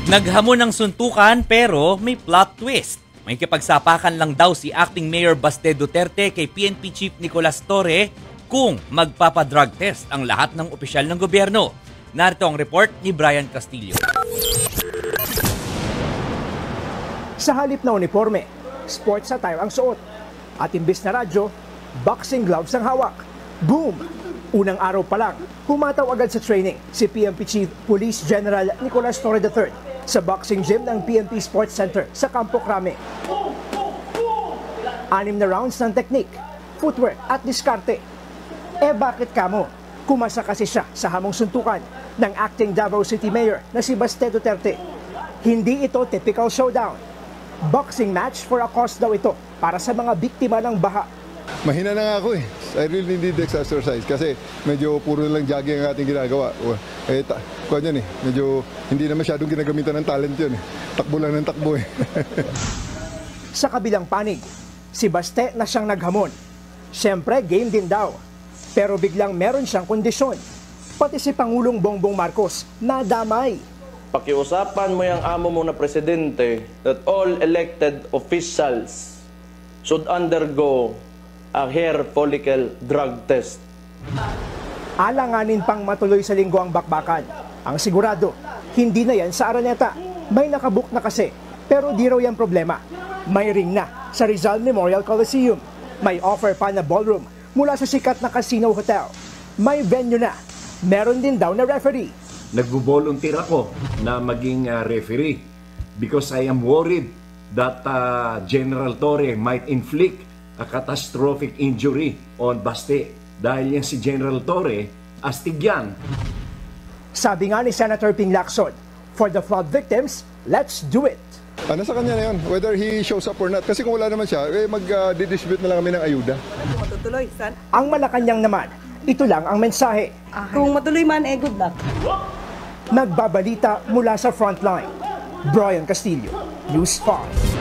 Naghamon ng suntukan pero may plot twist. May kipagsapakan lang daw si Acting Mayor Baste Duterte kay PNP Chief Nicolas Torre kung magpapadrug test ang lahat ng opisyal ng gobyerno. Narito ang report ni Brian Castillo. Sa halip na uniforme, sports attire ang suot. At imbis na radyo, boxing gloves ang hawak. Boom! Unang araw pa lang, humataw agad sa training si PNP Chief Police General Nicolas Torre III sa boxing gym ng PNP Sports Center sa Campo Crame. 6 na rounds ng technique, footwork at diskarte. Bakit kamo? Kumasa kasi siya sa hamong suntukan ng acting Davao City Mayor na si Baste Duterte. Hindi ito typical showdown. Boxing match for a cause daw ito para sa mga biktima ng baha. Mahina na nga ako eh. I really need exercise kasi medyo puro lang jogging ang ating ginagawa. Yan eh, medyo hindi na masyadong ginagamitan ng talent yun eh. Takbo lang ng takbo eh. Sa kabilang panig, si Baste na siyang naghamon. Siyempre, game din daw. Pero biglang meron siyang kondisyon. Pati si Pangulong Bongbong Marcos nadamay. Pakiusapan mo yung amo mo na presidente that all elected officials should undergo a hair follicle drug test. Alanganin pang matuloy sa linggo ang bakbakan. Ang sigurado, hindi na yan sa Araneta. May nakabook na kasi, pero di raw yan problema. May ring na sa Rizal Memorial Coliseum. May offer pa na ballroom mula sa sikat na casino hotel. May venue na. Meron din daw na referee. Nagbo-volunteer ako na maging referee because I am worried that General Torre might inflict a catastrophic injury on Baste. Dahil yan si General Torre, astig yan. Sabi nga ni Senator Ping Lacson, for the flood victims, let's do it. Nasa kanya na yun, whether he shows up or not. Kasi kung wala naman siya, mag-distribute na lang kami ng ayuda. Matutuloy, son. Ang Malacanang naman, ito lang ang mensahe. Kung matuloy man, good luck. Nagbabalita mula sa frontline. Brian Castillo, News 5.